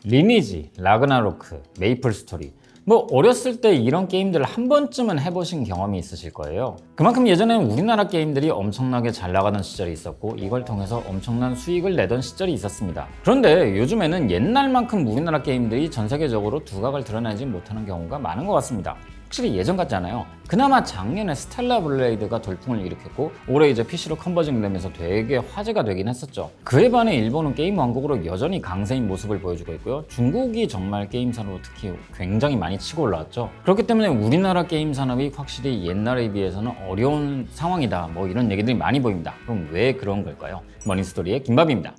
리니지, 라그나로크, 메이플 스토리, 뭐 어렸을 때 이런 게임들을 한 번쯤은 해보신 경험이 있으실 거예요. 그만큼 예전에는 우리나라 게임들이 엄청나게 잘 나가던 시절이 있었고 이걸 통해서 엄청난 수익을 내던 시절이 있었습니다. 그런데 요즘에는 옛날만큼 우리나라 게임들이 전 세계적으로 두각을 드러내지 못하는 경우가 많은 것 같습니다. 확실히 예전 같지 않아요? 그나마 작년에 스텔라 블레이드가 돌풍을 일으켰고 올해 이제 PC로 컨버징 되면서 되게 화제가 되긴 했었죠. 그에 반해 일본은 게임 왕국으로 여전히 강세인 모습을 보여주고 있고요. 중국이 정말 게임 산업으로 특히 굉장히 많이 치고 올라왔죠. 그렇기 때문에 우리나라 게임 산업이 확실히 옛날에 비해서는 어려운 상황이다, 뭐 이런 얘기들이 많이 보입니다. 그럼 왜 그런 걸까요? 머니스토리의 김밥입니다.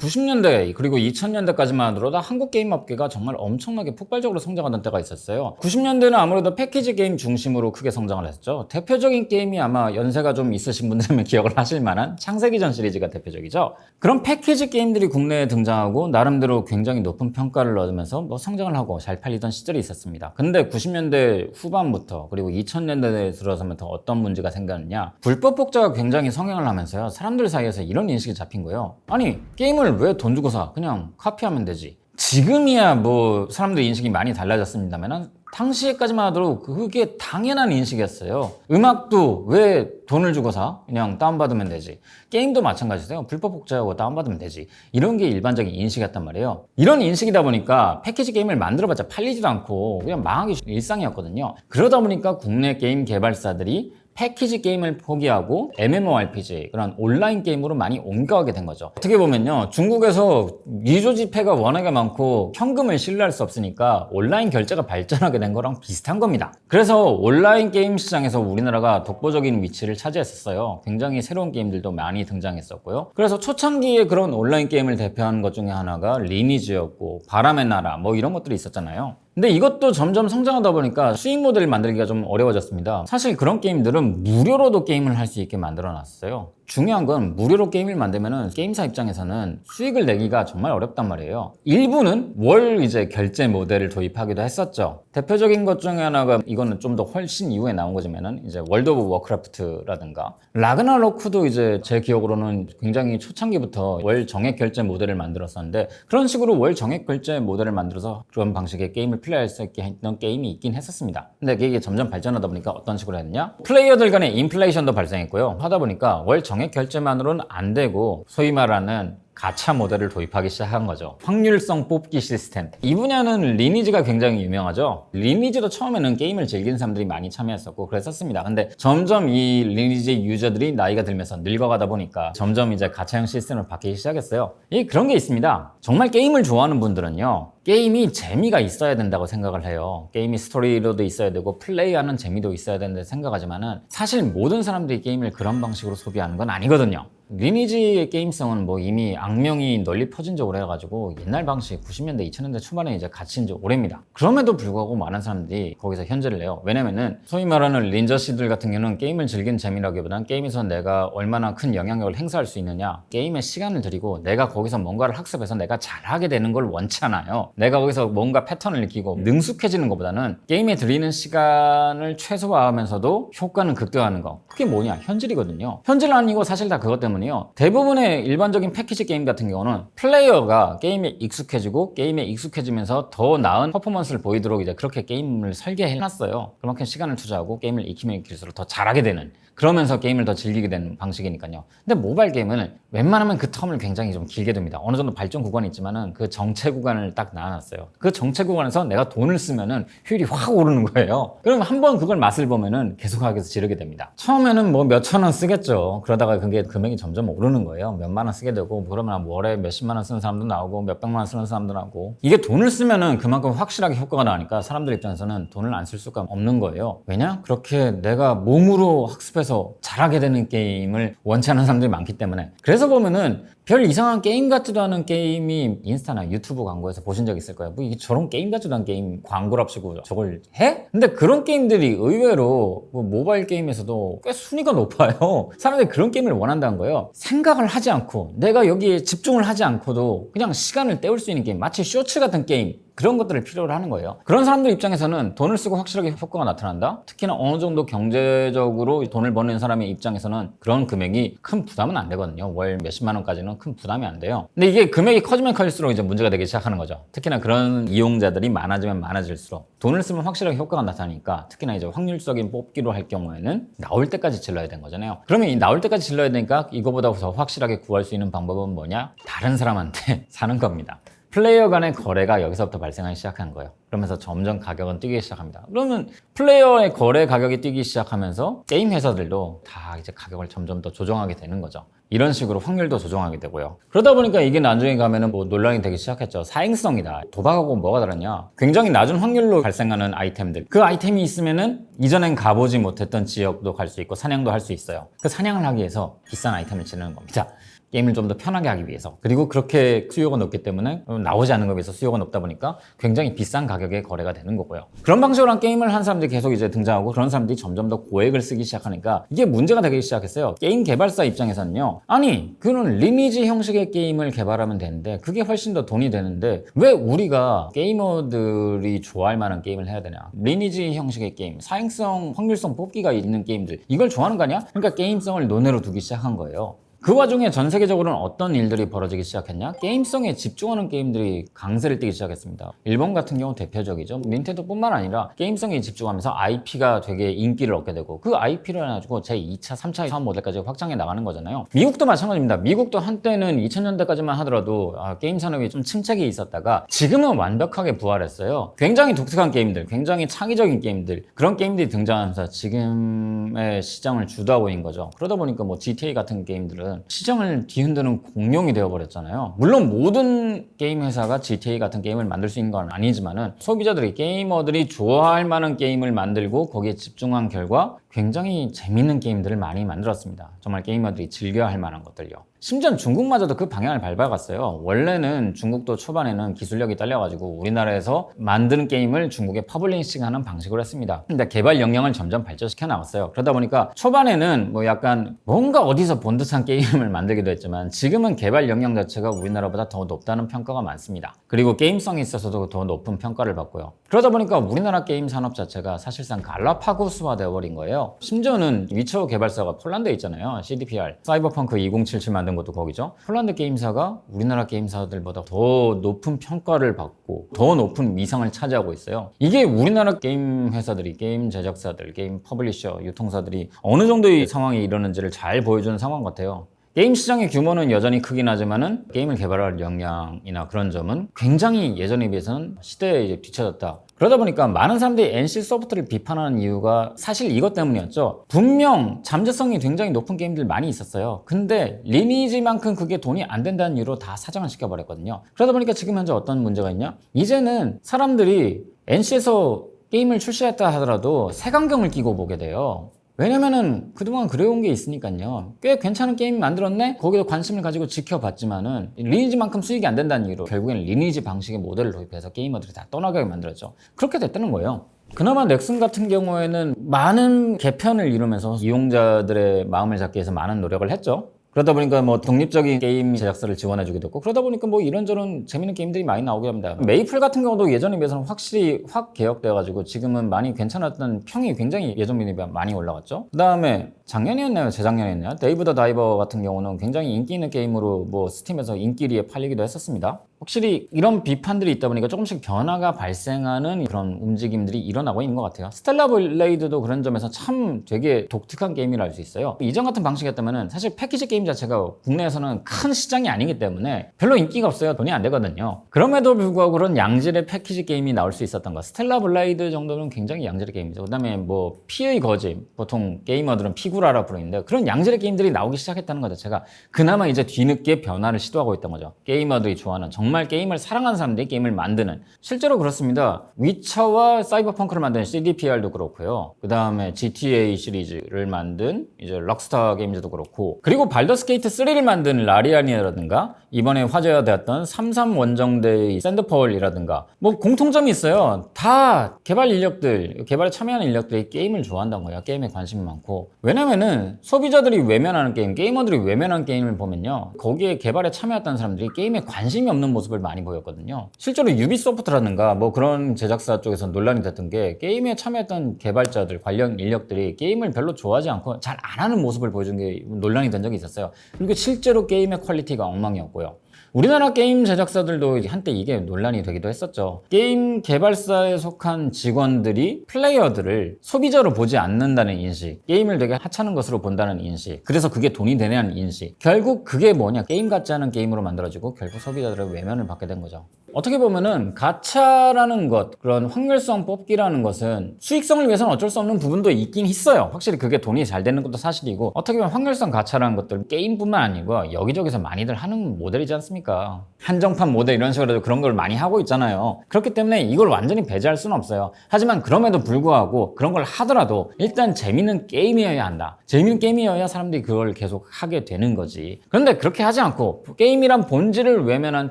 90년대 그리고 2000년대까지만 하더라도 한국 게임 업계가 정말 엄청나게 폭발적으로 성장하던 때가 있었어요. 90년대는 아무래도 패키지 게임 중심으로 크게 성장을 했죠. 대표적인 게임이 아마 연세가 좀 있으신 분들이면 기억을 하실 만한 창세기전 시리즈가 대표적이죠. 그런 패키지 게임들이 국내에 등장하고 나름대로 굉장히 높은 평가를 얻으면서 뭐 성장을 하고 잘 팔리던 시절이 있었습니다. 근데 90년대 후반부터 그리고 2000년대에 들어서부터 어떤 문제가 생겼느냐, 불법 복제가 굉장히 성행을 하면서요, 사람들 사이에서 이런 인식이 잡힌 거예요. 아니, 게임을 왜 돈 주고 사? 그냥 카피하면 되지. 지금이야 뭐 사람들 인식이 많이 달라졌습니다만 당시에까지만 하더라도 그게 당연한 인식이었어요. 음악도 왜 돈을 주고 사? 그냥 다운받으면 되지. 게임도 마찬가지세요. 불법 복제하고 다운받으면 되지. 이런 게 일반적인 인식이었단 말이에요. 이런 인식이다 보니까 패키지 게임을 만들어봤자 팔리지도 않고 그냥 망하기 일상이었거든요. 그러다 보니까 국내 게임 개발사들이 패키지 게임을 포기하고 MMORPG, 그런 온라인 게임으로 많이 옮겨가게 된 거죠. 어떻게 보면요, 중국에서 위조 지폐가 워낙에 많고 현금을 신뢰할 수 없으니까 온라인 결제가 발전하게 된 거랑 비슷한 겁니다. 그래서 온라인 게임 시장에서 우리나라가 독보적인 위치를 차지했었어요. 굉장히 새로운 게임들도 많이 등장했었고요. 그래서 초창기에 그런 온라인 게임을 대표하는 것 중에 하나가 리니지였고 바람의 나라 뭐 이런 것들이 있었잖아요. 근데 이것도 점점 성장하다 보니까 수익 모델을 만들기가 좀 어려워졌습니다. 사실 그런 게임들은 무료로도 게임을 할 수 있게 만들어 놨어요. 중요한 건 무료로 게임을 만들면은 게임사 입장에서는 수익을 내기가 정말 어렵단 말이에요. 일부는 월 이제 결제 모델을 도입하기도 했었죠. 대표적인 것 중에 하나가, 이거는 좀 더 훨씬 이후에 나온 거지만은 이제 월드 오브 워크래프트라든가 라그나로크도 이제 제 기억으로는 굉장히 초창기부터 월 정액 결제 모델을 만들었었는데, 그런 식으로 월 정액 결제 모델을 만들어서 그런 방식의 게임을 플레이할 수 있게 했던 게임이 있긴 했었습니다. 근데 이게 점점 발전하다 보니까 어떤 식으로 했느냐? 플레이어들 간의 인플레이션도 발생했고요. 하다 보니까 월 정액 결제만으로는 안 되고 소위 말하는 가챠 모델을 도입하기 시작한 거죠. 확률성 뽑기 시스템. 이 분야는 리니지가 굉장히 유명하죠. 리니지도 처음에는 게임을 즐기는 사람들이 많이 참여했었고 그랬었습니다. 근데 점점 이 리니지 유저들이 나이가 들면서 늙어가다 보니까 점점 이제 가챠형 시스템으로 바뀌기 시작했어요. 그런 게 있습니다. 정말 게임을 좋아하는 분들은요, 게임이 재미가 있어야 된다고 생각을 해요. 게임이 스토리로도 있어야 되고 플레이하는 재미도 있어야 된다고 생각하지만은 사실 모든 사람들이 게임을 그런 방식으로 소비하는 건 아니거든요. 리니지의 게임성은 뭐 이미 악명이 널리 퍼진 지 오래가지고 옛날 방식 90년대 2000년대 초반에 이제 갇힌 지 오래입니다. 그럼에도 불구하고 많은 사람들이 거기서 현질을 해요. 왜냐면은 소위 말하는 닌자씨들 같은 경우는 게임을 즐기는 재미라기보다는 게임에서 내가 얼마나 큰 영향력을 행사할 수 있느냐, 게임에 시간을 들이고 내가 거기서 뭔가를 학습해서 내가 잘하게 되는 걸 원치 않아요. 내가 거기서 뭔가 패턴을 익히고 능숙해지는 것보다는 게임에 들이는 시간을 최소화하면서도 효과는 극대화하는 거, 그게 뭐냐? 현질이거든요. 현질 아니고 사실 다 그것 때문이에요. 대부분의 일반적인 패키지 게임 같은 경우는 플레이어가 게임에 익숙해지고 게임에 익숙해지면서 더 나은 퍼포먼스를 보이도록 이제 그렇게 게임을 설계해놨어요. 그만큼 시간을 투자하고 게임을 익히면 익힐수록 더 잘하게 되는, 그러면서 게임을 더 즐기게 되는 방식이니까요. 근데 모바일 게임은 웬만하면 그 텀을 굉장히 좀 길게 둡니다. 어느 정도 발전 구간이 있지만은 그 정체 구간을 딱 나눠놨어요. 그 정체 구간에서 내가 돈을 쓰면은 효율이 확 오르는 거예요. 그럼 한번 그걸 맛을 보면은 계속하게 해서 지르게 됩니다. 처음에는 뭐 몇천 원 쓰겠죠. 그러다가 그게 금액이 점점 오르는 거예요. 몇만 원 쓰게 되고, 그러면 월에 몇십만 원 쓰는 사람도 나오고 몇백만 원 쓰는 사람도 나오고, 이게 돈을 쓰면은 그만큼 확실하게 효과가 나니까 사람들 입장에서는 돈을 안 쓸 수가 없는 거예요. 왜냐? 그렇게 내가 몸으로 학습해서 잘하게 되는 게임을 원치 않는 사람들이 많기 때문에. 그래서 보면은 별 이상한 게임 같지도 않은 게임이 인스타나 유튜브 광고에서 보신 적 있을 거예요. 뭐 이게 저런 게임 같지도 않은 게임 광고랍시고 저걸 해? 근데 그런 게임들이 의외로 뭐 모바일 게임에서도 꽤 순위가 높아요. 사람들이 그런 게임을 원한다는 거예요. 생각을 하지 않고 내가 여기에 집중을 하지 않고도 그냥 시간을 때울 수 있는 게임, 마치 쇼츠 같은 게임, 그런 것들을 필요로 하는 거예요. 그런 사람들 입장에서는 돈을 쓰고 확실하게 효과가 나타난다? 특히나 어느 정도 경제적으로 돈을 버는 사람의 입장에서는 그런 금액이 큰 부담은 안 되거든요. 월 몇십만 원까지는 큰 부담이 안 돼요. 근데 이게 금액이 커지면 커질수록 이제 문제가 되기 시작하는 거죠. 특히나 그런 이용자들이 많아지면 많아질수록 돈을 쓰면 확실하게 효과가 나타나니까, 특히나 이제 확률적인 뽑기로 할 경우에는 나올 때까지 질러야 되는 거잖아요. 그러면 이 나올 때까지 질러야 되니까 이거보다 더 확실하게 구할 수 있는 방법은 뭐냐? 다른 사람한테 사는 겁니다. 플레이어 간의 거래가 여기서부터 발생하기 시작하는 거예요. 그러면서 점점 가격은 뛰기 시작합니다. 그러면 플레이어의 거래 가격이 뛰기 시작하면서 게임 회사들도 다 이제 가격을 점점 더 조정하게 되는 거죠. 이런 식으로 확률도 조정하게 되고요. 그러다 보니까 이게 나중에 가면은 뭐 논란이 되기 시작했죠. 사행성이다. 도박하고 뭐가 다르냐? 굉장히 낮은 확률로 발생하는 아이템들. 그 아이템이 있으면은 이전엔 가보지 못했던 지역도 갈 수 있고 사냥도 할 수 있어요. 그 사냥을 하기 위해서 비싼 아이템을 지르는 겁니다. 게임을 좀 더 편하게 하기 위해서. 그리고 그렇게 수요가 높기 때문에 나오지 않는 것에 비해서 수요가 높다 보니까 굉장히 비싼 가격에 거래가 되는 거고요. 그런 방식으로 한 게임을 한 사람들이 계속 이제 등장하고, 그런 사람들이 점점 더 고액을 쓰기 시작하니까 이게 문제가 되기 시작했어요. 게임 개발사 입장에서는요. 아니, 그런 리니지 형식의 게임을 개발하면 되는데 그게 훨씬 더 돈이 되는데 왜 우리가 게이머들이 좋아할 만한 게임을 해야 되냐? 리니지 형식의 게임, 사행성, 확률성 뽑기가 있는 게임들, 이걸 좋아하는 거 아니야? 그러니까 게임성을 논외로 두기 시작한 거예요. 그 와중에 전 세계적으로는 어떤 일들이 벌어지기 시작했냐? 게임성에 집중하는 게임들이 강세를 띠기 시작했습니다. 일본 같은 경우 대표적이죠. 닌텐도뿐만 아니라 게임성에 집중하면서 IP가 되게 인기를 얻게 되고, 그 IP를 해가지고 제2차, 3차 사업 모델까지 확장해 나가는 거잖아요. 미국도 마찬가지입니다. 미국도 한때는 2000년대까지만 하더라도 게임 산업이 좀 침체기 있었다가 지금은 완벽하게 부활했어요. 굉장히 독특한 게임들, 굉장히 창의적인 게임들, 그런 게임들이 등장하면서 지금의 시장을 주도하고 있는 거죠. 그러다 보니까 뭐 GTA 같은 게임들은 시장을 뒤흔드는 공룡이 되어버렸잖아요. 물론 모든 게임 회사가 GTA 같은 게임을 만들 수 있는 건 아니지만은 소비자들이, 게이머들이 좋아할 만한 게임을 만들고 거기에 집중한 결과 굉장히 재밌는 게임들을 많이 만들었습니다. 정말 게이머들이 즐겨할 만한 것들요. 심지어 중국마저도 그 방향을 밟아갔어요. 원래는 중국도 초반에는 기술력이 딸려가지고 우리나라에서 만드는 게임을 중국에 퍼블리싱하는 방식으로 했습니다. 근데 개발 역량을 점점 발전시켜 나갔어요. 그러다 보니까 초반에는 뭐 약간 뭔가 어디서 본 듯한 게임을 만들기도 했지만 지금은 개발 역량 자체가 우리나라보다 더 높다는 평가가 많습니다. 그리고 게임성에 있어서도 더 높은 평가를 받고요. 그러다 보니까 우리나라 게임 산업 자체가 사실상 갈라파고스화 되어버린 거예요. 심지어는 위쳐 개발사가 폴란드에 있잖아요. CDPR, 사이버펑크 2077 만든 것도 거기죠. 폴란드 게임사가 우리나라 게임사들보다 더 높은 평가를 받고 더 높은 위상을 차지하고 있어요. 이게 우리나라 게임 회사들이, 게임 제작사들, 게임 퍼블리셔, 유통사들이 어느 정도의 상황이 이러는지를 잘 보여주는 상황 같아요. 게임 시장의 규모는 여전히 크긴 하지만은 게임을 개발할 역량이나 그런 점은 굉장히 예전에 비해서는 시대에 이제 뒤처졌다. 그러다 보니까 많은 사람들이 NC 소프트를 비판하는 이유가 사실 이것 때문이었죠. 분명 잠재성이 굉장히 높은 게임들 많이 있었어요. 근데 리니지만큼 그게 돈이 안 된다는 이유로 다 사장을 시켜버렸거든요. 그러다 보니까 지금 현재 어떤 문제가 있냐? 이제는 사람들이 NC에서 게임을 출시했다 하더라도 색안경을 끼고 보게 돼요. 왜냐면은 그동안 그래온 게 있으니까요. 꽤 괜찮은 게임 만들었네? 거기도 관심을 가지고 지켜봤지만은 리니지만큼 수익이 안 된다는 이유로 결국엔 리니지 방식의 모델을 도입해서 게이머들이 다 떠나게 만들었죠. 그렇게 됐다는 거예요. 그나마 넥슨 같은 경우에는 많은 개편을 이루면서 이용자들의 마음을 잡기 위해서 많은 노력을 했죠. 그러다 보니까 뭐 독립적인 게임 제작사를 지원해주기도 했고, 그러다 보니까 뭐 이런저런 재밌는 게임들이 많이 나오게 합니다. 메이플 같은 경우도 예전에 비해서는 확실히 확 개혁되어가지고 지금은 많이 괜찮았던, 평이 굉장히 예전에 비해 많이 올라갔죠. 그 다음에 작년이었나요? 재작년이었나요? 데이브 더 다이버 같은 경우는 굉장히 인기 있는 게임으로 뭐 스팀에서 인기리에 팔리기도 했었습니다. 확실히 이런 비판들이 있다 보니까 조금씩 변화가 발생하는 그런 움직임들이 일어나고 있는 것 같아요. 스텔라 블레이드도 그런 점에서 참 되게 독특한 게임이라 할 수 있어요. 이전 같은 방식이었다면 사실 패키지 게임 자체가 국내에서는 큰 시장이 아니기 때문에 별로 인기가 없어요. 돈이 안 되거든요. 그럼에도 불구하고 그런 양질의 패키지 게임이 나올 수 있었던 것. 스텔라 블레이드 정도는 굉장히 양질의 게임이죠. 그 다음에 뭐 피의 거짓, 보통 게이머들은 피구라라 부르는데 그런 양질의 게임들이 나오기 시작했다는 것 자체가 그나마 이제 뒤늦게 변화를 시도하고 있던 거죠. 게이머들이 좋아하는, 정말 게임을 사랑하는 사람들이 게임을 만드는, 실제로 그렇습니다. 위쳐와 사이버펑크를 만든 CDPR도 그렇고요. 그 다음에 GTA 시리즈를 만든 이제 럭스타 게임즈도 그렇고, 그리고 발더스 게이트 3를 만든 라리안이라든가 이번에 화제가 되었던 33 원정대의 샌드펄이라든가 뭐 공통점이 있어요. 다 개발 인력들, 개발에 참여하는 인력들이 게임을 좋아한다는 거예요. 게임에 관심이 많고. 왜냐면은 소비자들이 외면하는 게임, 게이머들이 외면하는 게임을 보면요, 거기에 개발에 참여했다는 사람들이 게임에 관심이 없는 모습 모습을 많이 보였거든요. 실제로 유비소프트라든가 뭐 그런 제작사 쪽에서 논란이 됐던 게 게임에 참여했던 개발자들 관련 인력들이 게임을 별로 좋아하지 않고 잘 안 하는 모습을 보여준 게 논란이 된 적이 있었어요. 그리고 실제로 게임의 퀄리티가 엉망이었고요. 우리나라 게임 제작사들도 한때 이게 논란이 되기도 했었죠. 게임 개발사에 속한 직원들이 플레이어들을 소비자로 보지 않는다는 인식, 게임을 되게 하찮은 것으로 본다는 인식, 그래서 그게 돈이 되냐는 인식, 결국 그게 뭐냐, 게임 같지 않은 게임으로 만들어지고 결국 소비자들의 외면을 받게 된 거죠. 어떻게 보면은 가차라는 것, 그런 확률성 뽑기라는 것은 수익성을 위해서는 어쩔 수 없는 부분도 있긴 있어요. 확실히 그게 돈이 잘 되는 것도 사실이고, 어떻게 보면 확률성 가차라는 것들 게임뿐만 아니고 여기저기서 많이들 하는 모델이지 않습니까? 한정판 모델 이런 식으로 그런 걸 많이 하고 있잖아요. 그렇기 때문에 이걸 완전히 배제할 수는 없어요. 하지만 그럼에도 불구하고 그런 걸 하더라도 일단 재밌는 게임이어야 한다. 재밌는 게임이어야 사람들이 그걸 계속 하게 되는 거지. 그런데 그렇게 하지 않고 게임이란 본질을 외면한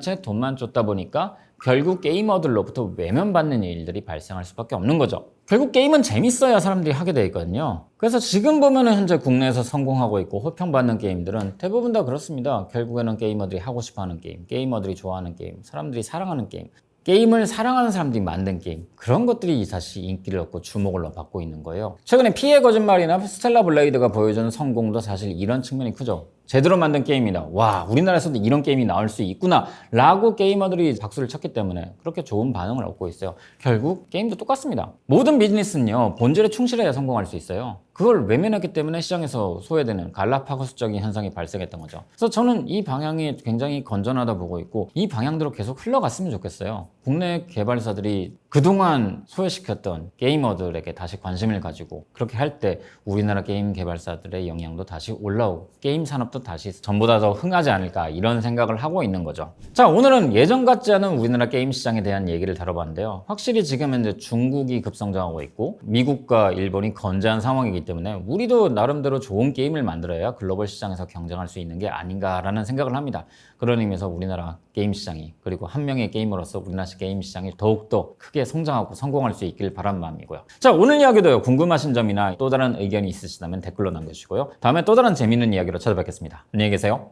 채 돈만 쫓다 보니까 결국 게이머들로부터 외면받는 일들이 발생할 수밖에 없는 거죠. 결국 게임은 재밌어야 사람들이 하게 돼 있거든요. 그래서 지금 보면은 현재 국내에서 성공하고 있고 호평받는 게임들은 대부분 다 그렇습니다. 결국에는 게이머들이 하고 싶어하는 게임, 게이머들이 좋아하는 게임, 사람들이 사랑하는 게임, 게임을 사랑하는 사람들이 만든 게임, 그런 것들이 사실 인기를 얻고 주목을 받고 있는 거예요. 최근에 피해 거짓말이나 스텔라 블레이드가 보여준 성공도 사실 이런 측면이 크죠. 제대로 만든 게임이다. 와, 우리나라에서도 이런 게임이 나올 수 있구나 라고 게이머들이 박수를 쳤기 때문에 그렇게 좋은 반응을 얻고 있어요. 결국 게임도 똑같습니다. 모든 비즈니스는요, 본질에 충실해야 성공할 수 있어요. 그걸 외면했기 때문에 시장에서 소외되는 갈라파고스적인 현상이 발생했던 거죠. 그래서 저는 이 방향이 굉장히 건전하다 보고 있고, 이 방향대로 계속 흘러갔으면 좋겠어요. 국내 개발사들이 그동안 소외시켰던 게이머들에게 다시 관심을 가지고 그렇게 할 때 우리나라 게임 개발사들의 역량도 다시 올라오고 게임 산업도 다시 전보다 더 흥하지 않을까, 이런 생각을 하고 있는 거죠. 자, 오늘은 예전 같지 않은 우리나라 게임 시장에 대한 얘기를 다뤄봤는데요. 확실히 지금 현재 중국이 급성장하고 있고 미국과 일본이 건재한 상황이기 때문에 우리도 나름대로 좋은 게임을 만들어야 글로벌 시장에서 경쟁할 수 있는 게 아닌가라는 생각을 합니다. 그런 의미에서 우리나라 게임 시장이, 그리고 한 명의 게이머로서 우리나라 게임 시장이 더욱더 크게 성장하고 성공할 수 있길 바라는 마음이고요. 자, 오늘 이야기도요, 궁금하신 점이나 또 다른 의견이 있으시다면 댓글로 남겨주시고요. 다음에 또 다른 재밌는 이야기로 찾아뵙겠습니다. 안녕히 계세요.